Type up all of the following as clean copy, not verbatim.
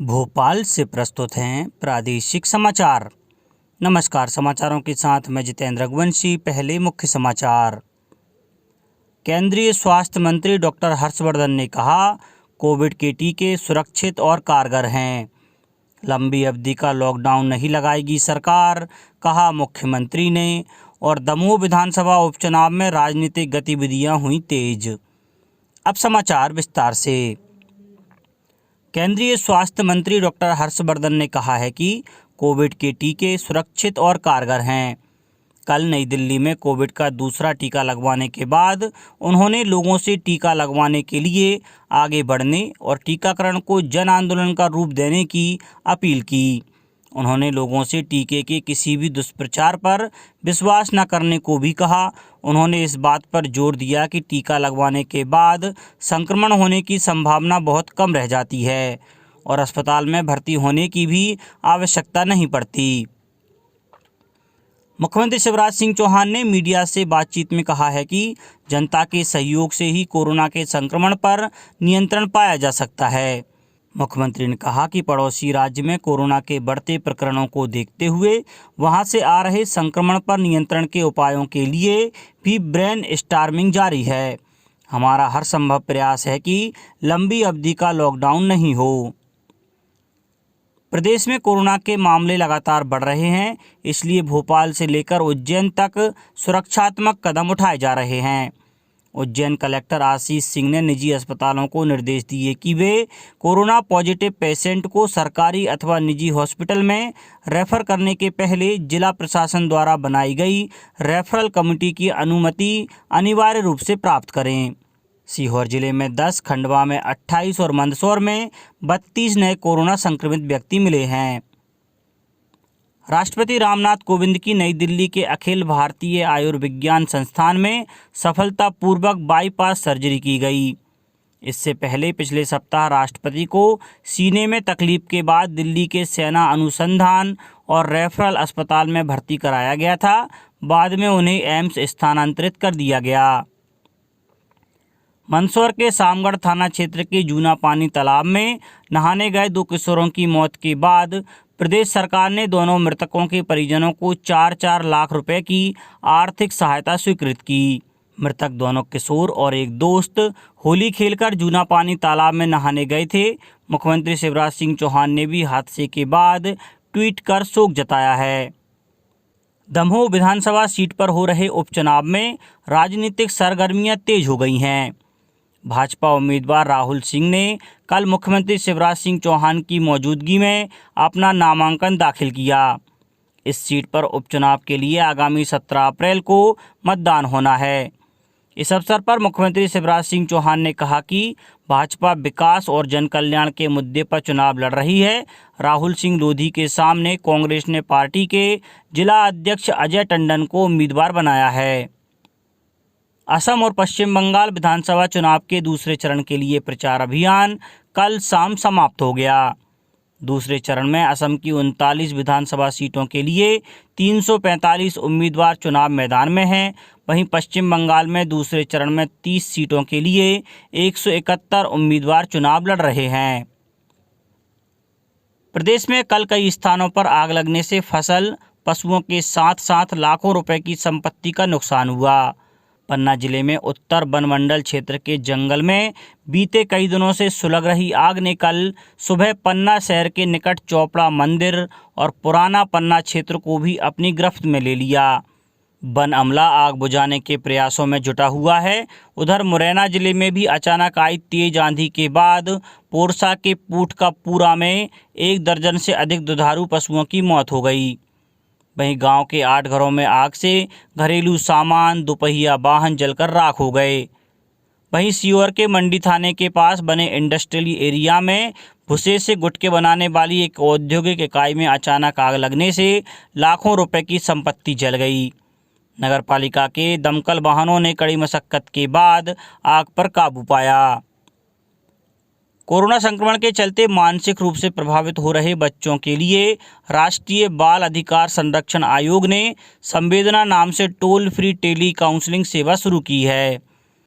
भोपाल से प्रस्तुत हैं प्रादेशिक समाचार। नमस्कार, समाचारों के साथ मैं जितेंद्र रघुवंशी। पहले मुख्य समाचार। केंद्रीय स्वास्थ्य मंत्री डॉक्टर हर्षवर्धन ने कहा, कोविड के टीके सुरक्षित और कारगर हैं। लंबी अवधि का लॉकडाउन नहीं लगाएगी सरकार, कहा मुख्यमंत्री ने। और दमोह विधानसभा उपचुनाव में राजनीतिक गतिविधियां हुई तेज। अब समाचार विस्तार से। केंद्रीय स्वास्थ्य मंत्री डॉक्टर हर्षवर्धन ने कहा है कि कोविड के टीके सुरक्षित और कारगर हैं। कल नई दिल्ली में कोविड का दूसरा टीका लगवाने के बाद उन्होंने लोगों से टीका लगवाने के लिए आगे बढ़ने और टीकाकरण को जन आंदोलन का रूप देने की अपील की। उन्होंने लोगों से टीके के किसी भी दुष्प्रचार पर विश्वास न करने को भी कहा। उन्होंने इस बात पर जोर दिया कि टीका लगवाने के बाद संक्रमण होने की संभावना बहुत कम रह जाती है और अस्पताल में भर्ती होने की भी आवश्यकता नहीं पड़ती। मुख्यमंत्री शिवराज सिंह चौहान ने मीडिया से बातचीत में कहा है कि जनता के सहयोग से ही कोरोना के संक्रमण पर नियंत्रण पाया जा सकता है। मुख्यमंत्री ने कहा कि पड़ोसी राज्य में कोरोना के बढ़ते प्रकरणों को देखते हुए वहां से आ रहे संक्रमण पर नियंत्रण के उपायों के लिए भी ब्रेन स्टॉर्मिंग जारी है। हमारा हर संभव प्रयास है कि लंबी अवधि का लॉकडाउन नहीं हो। प्रदेश में कोरोना के मामले लगातार बढ़ रहे हैं, इसलिए भोपाल से लेकर उज्जैन तक सुरक्षात्मक कदम उठाए जा रहे हैं। उज्जैन कलेक्टर आशीष सिंह ने निजी अस्पतालों को निर्देश दिए कि वे कोरोना पॉजिटिव पेशेंट को सरकारी अथवा निजी हॉस्पिटल में रेफर करने के पहले जिला प्रशासन द्वारा बनाई गई रेफरल कमेटी की अनुमति अनिवार्य रूप से प्राप्त करें। सीहोर जिले में 10, खंडवा में 28 और मंदसौर में 32 नए कोरोना संक्रमित व्यक्ति मिले हैं। राष्ट्रपति रामनाथ कोविंद की नई दिल्ली के अखिल भारतीय आयुर्विज्ञान संस्थान में सफलतापूर्वक बाईपास सर्जरी की गई। इससे पहले पिछले सप्ताह राष्ट्रपति को सीने में तकलीफ के बाद दिल्ली के सेना अनुसंधान और रेफरल अस्पताल में भर्ती कराया गया था। बाद में उन्हें एम्स स्थानांतरित कर दिया गया। मंदसौर के सामगढ़ थाना क्षेत्र के जूना पानी तालाब में नहाने गए 2 किशोरों की मौत के बाद प्रदेश सरकार ने दोनों मृतकों के परिजनों को 4-4 लाख रुपए की आर्थिक सहायता स्वीकृत की। मृतक दोनों किशोर और एक दोस्त होली खेलकर जूना पानी तालाब में नहाने गए थे। मुख्यमंत्री शिवराज सिंह चौहान ने भी हादसे के बाद ट्वीट कर शोक जताया है। दमोह विधानसभा सीट पर हो रहे उपचुनाव में राजनीतिक सरगर्मियां तेज हो गई हैं। भाजपा उम्मीदवार राहुल सिंह ने कल मुख्यमंत्री शिवराज सिंह चौहान की मौजूदगी में अपना नामांकन दाखिल किया। इस सीट पर उपचुनाव के लिए आगामी 17 अप्रैल को मतदान होना है। इस अवसर पर मुख्यमंत्री शिवराज सिंह चौहान ने कहा कि भाजपा विकास और जन कल्याण के मुद्दे पर चुनाव लड़ रही है। राहुल सिंह लोधी के सामने कांग्रेस ने पार्टी के जिला अध्यक्ष अजय टंडन को उम्मीदवार बनाया है। असम और पश्चिम बंगाल विधानसभा चुनाव के दूसरे चरण के लिए प्रचार अभियान कल शाम समाप्त हो गया। दूसरे चरण में असम की 39 विधानसभा सीटों के लिए 345 उम्मीदवार चुनाव मैदान में हैं। वहीं पश्चिम बंगाल में दूसरे चरण में 30 सीटों के लिए 171 उम्मीदवार चुनाव लड़ रहे हैं। प्रदेश में कल कई स्थानों पर आग लगने से फसल, पशुओं के साथ साथ लाखों रुपए की संपत्ति का नुकसान हुआ। पन्ना जिले में उत्तर बनमंडल क्षेत्र के जंगल में बीते कई दिनों से सुलग रही आग ने कल सुबह पन्ना शहर के निकट चोपड़ा मंदिर और पुराना पन्ना क्षेत्र को भी अपनी गिरफ्त में ले लिया। वन अमला आग बुझाने के प्रयासों में जुटा हुआ है। उधर मुरैना जिले में भी अचानक आई तेज आंधी के बाद पोरसा के पूठकापुरा में 1 दर्जन से अधिक दुधारू पशुओं की मौत हो गई। वहीं गांव के 8 घरों में आग से घरेलू सामान, दोपहिया वाहन जलकर राख हो गए। वहीं सीहोर के मंडी थाने के पास बने इंडस्ट्रियल एरिया में भूसे से गुटके बनाने वाली एक औद्योगिक इकाई में अचानक आग लगने से लाखों रुपए की संपत्ति जल गई। नगरपालिका के दमकल वाहनों ने कड़ी मशक्कत के बाद आग पर काबू पाया। कोरोना संक्रमण के चलते मानसिक रूप से प्रभावित हो रहे बच्चों के लिए राष्ट्रीय बाल अधिकार संरक्षण आयोग ने संवेदना नाम से टोल फ्री टेली काउंसलिंग सेवा शुरू की है।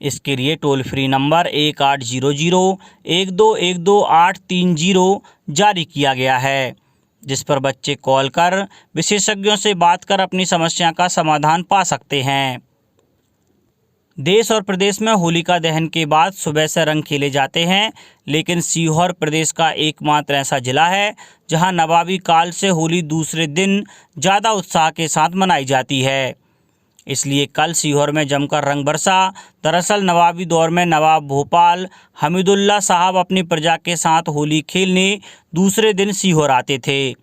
इसके लिए टोल फ्री नंबर 1800-1212-830 जारी किया गया है, जिस पर बच्चे कॉल कर विशेषज्ञों से बात कर अपनी समस्या का समाधान पा सकते हैं। देश और प्रदेश में होलिका दहन के बाद सुबह से रंग खेले जाते हैं, लेकिन सीहोर प्रदेश का एकमात्र ऐसा जिला है जहां नवाबी काल से होली दूसरे दिन ज़्यादा उत्साह के साथ मनाई जाती है। इसलिए कल सीहोर में जमकर रंग बरसा। दरअसल नवाबी दौर में नवाब भोपाल हमीदुल्ला साहब अपनी प्रजा के साथ होली खेलने दूसरे दिन सीहोर आते थे।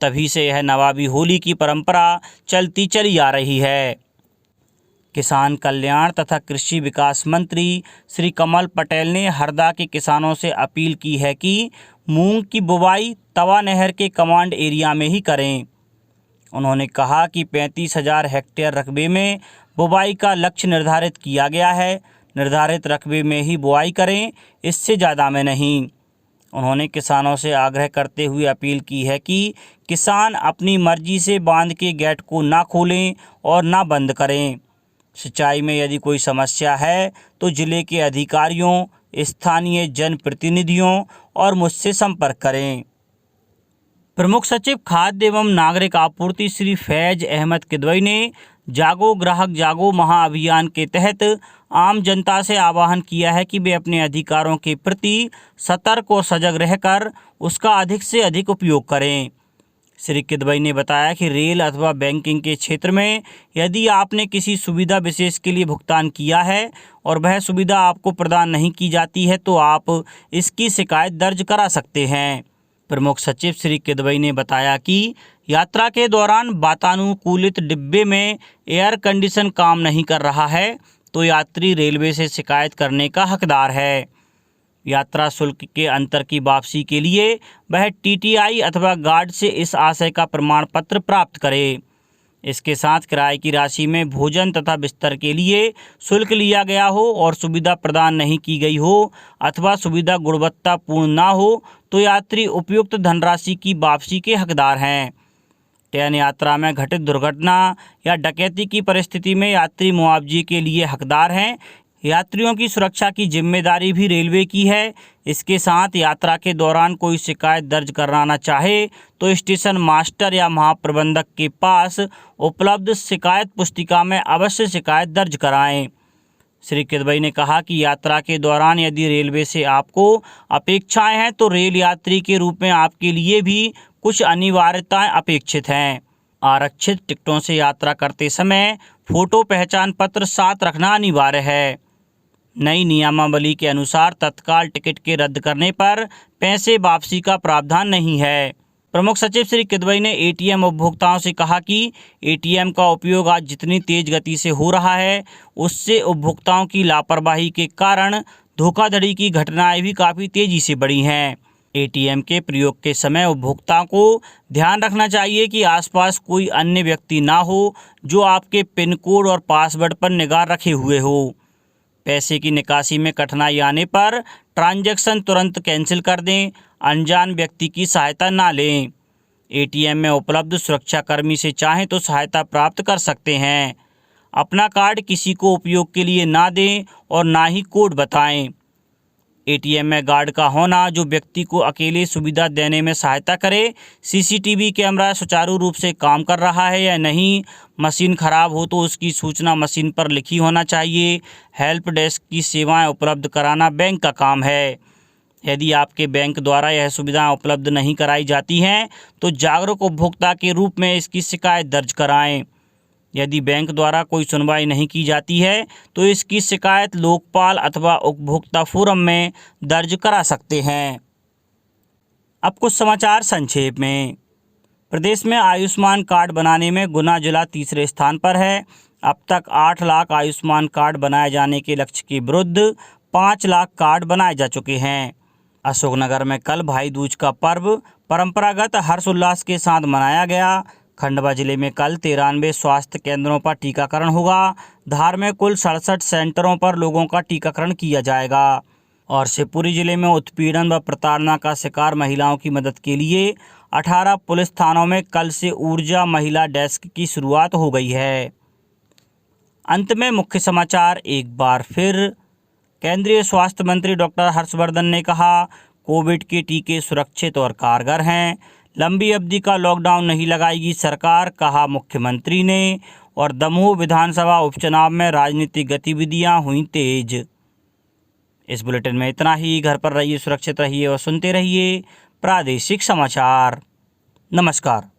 तभी से यह नवाबी होली की परंपरा चलती चली आ रही है। किसान कल्याण तथा कृषि विकास मंत्री श्री कमल पटेल ने हरदा के किसानों से अपील की है कि मूंग की बुवाई तवा नहर के कमांड एरिया में ही करें। उन्होंने कहा कि 35,000 हेक्टेयर रकबे में बुवाई का लक्ष्य निर्धारित किया गया है। निर्धारित रकबे में ही बुआई करें, इससे ज़्यादा में नहीं। उन्होंने किसानों से आग्रह करते हुए अपील की है कि किसान अपनी मर्जी से बांध के गेट को ना खोलें और ना बंद करें। सिंचाई में यदि कोई समस्या है तो जिले के अधिकारियों, स्थानीय जनप्रतिनिधियों और मुझसे संपर्क करें। प्रमुख सचिव खाद्य एवं नागरिक आपूर्ति श्री फैज अहमद किदवई ने जागो ग्राहक जागो महाअभियान के तहत आम जनता से आह्वान किया है कि वे अपने अधिकारों के प्रति सतर्क और सजग रहकर उसका अधिक से अधिक उपयोग करें। श्री किदवई ने बताया कि रेल अथवा बैंकिंग के क्षेत्र में यदि आपने किसी सुविधा विशेष के लिए भुगतान किया है और वह सुविधा आपको प्रदान नहीं की जाती है तो आप इसकी शिकायत दर्ज करा सकते हैं। प्रमुख सचिव श्री किदवई ने बताया कि यात्रा के दौरान वातानुकूलित डिब्बे में एयर कंडीशन काम नहीं कर रहा है तो यात्री रेलवे से शिकायत करने का हकदार है। यात्रा शुल्क के अंतर की वापसी के लिए वह टीटीआई अथवा गार्ड से इस आशय का प्रमाण पत्र प्राप्त करे। इसके साथ किराए की राशि में भोजन तथा बिस्तर के लिए शुल्क लिया गया हो और सुविधा प्रदान नहीं की गई हो अथवा सुविधा गुणवत्तापूर्ण ना हो तो यात्री उपयुक्त धनराशि की वापसी के हकदार हैं। ट्रेन यात्रा में घटित दुर्घटना या डकैती की परिस्थिति में यात्री मुआवजे के लिए हकदार हैं। यात्रियों की सुरक्षा की जिम्मेदारी भी रेलवे की है। इसके साथ यात्रा के दौरान कोई शिकायत दर्ज कराना चाहे तो स्टेशन मास्टर या महाप्रबंधक के पास उपलब्ध शिकायत पुस्तिका में अवश्य शिकायत दर्ज कराएं। श्री किदवई ने कहा कि यात्रा के दौरान यदि रेलवे से आपको अपेक्षाएं हैं तो रेल यात्री के रूप में आपके लिए भी कुछ अनिवार्यताएं अपेक्षित हैं। आरक्षित टिकटों से यात्रा करते समय फोटो पहचान पत्र साथ रखना अनिवार्य है। नई नियमावली के अनुसार तत्काल टिकट के रद्द करने पर पैसे वापसी का प्रावधान नहीं है। प्रमुख सचिव श्री किदवई ने एटीएम उपभोक्ताओं से कहा कि एटीएम का उपयोग आज जितनी तेज गति से हो रहा है उससे उपभोक्ताओं की लापरवाही के कारण धोखाधड़ी की घटनाएं भी काफ़ी तेजी से बढ़ी हैं। एटीएम के प्रयोग के समय उपभोक्ताओं को ध्यान रखना चाहिए कि आसपास कोई अन्य व्यक्ति ना हो जो आपके पिन कोड और पासवर्ड पर निगाह रखे हुए हो। पैसे की निकासी में कठिनाई आने पर ट्रांजैक्शन तुरंत कैंसिल कर दें। अनजान व्यक्ति की सहायता ना लें। एटीएम में उपलब्ध सुरक्षाकर्मी से चाहें तो सहायता प्राप्त कर सकते हैं। अपना कार्ड किसी को उपयोग के लिए ना दें और ना ही कोड बताएं। एटीएम में गार्ड का होना जो व्यक्ति को अकेले सुविधा देने में सहायता करे। सीसीटीवी कैमरा सुचारू रूप से काम कर रहा है या नहीं। मशीन खराब हो तो उसकी सूचना मशीन पर लिखी होना चाहिए। हेल्प डेस्क की सेवाएं उपलब्ध कराना बैंक का काम है। यदि आपके बैंक द्वारा यह सुविधाएं उपलब्ध नहीं कराई जाती हैं तो जागरूक उपभोक्ता के रूप में इसकी शिकायत दर्ज कराएं। यदि बैंक द्वारा कोई सुनवाई नहीं की जाती है तो इसकी शिकायत लोकपाल अथवा उपभोक्ता फोरम में दर्ज करा सकते हैं। अब कुछ समाचार संक्षेप में। प्रदेश में आयुष्मान कार्ड बनाने में गुना जिला तीसरे स्थान पर है। अब तक 8 लाख आयुष्मान कार्ड बनाए जाने के लक्ष्य के विरुद्ध 5 लाख कार्ड बनाए जा चुके हैं। अशोकनगर में कल भाई दूज का पर्व परंपरागत हर्षोल्लास के साथ मनाया गया। खंडवा जिले में कल 93 स्वास्थ्य केंद्रों पर टीकाकरण होगा। धार में कुल 67 सेंटरों पर लोगों का टीकाकरण किया जाएगा। और शिवपुरी जिले में उत्पीड़न व प्रताड़ना का शिकार महिलाओं की मदद के लिए 18 पुलिस थानों में कल से ऊर्जा महिला डेस्क की शुरुआत हो गई है। अंत में मुख्य समाचार एक बार फिर। केंद्रीय स्वास्थ्य मंत्री डॉक्टर हर्षवर्धन ने कहा, कोविड के टीके सुरक्षित और कारगर हैं। लंबी अवधि का लॉकडाउन नहीं लगाएगी सरकार, कहा मुख्यमंत्री ने। और दमोह विधानसभा उपचुनाव में राजनीतिक गतिविधियां हुई तेज। इस बुलेटिन में इतना ही। घर पर रहिए, सुरक्षित रहिए और सुनते रहिए प्रादेशिक समाचार। नमस्कार।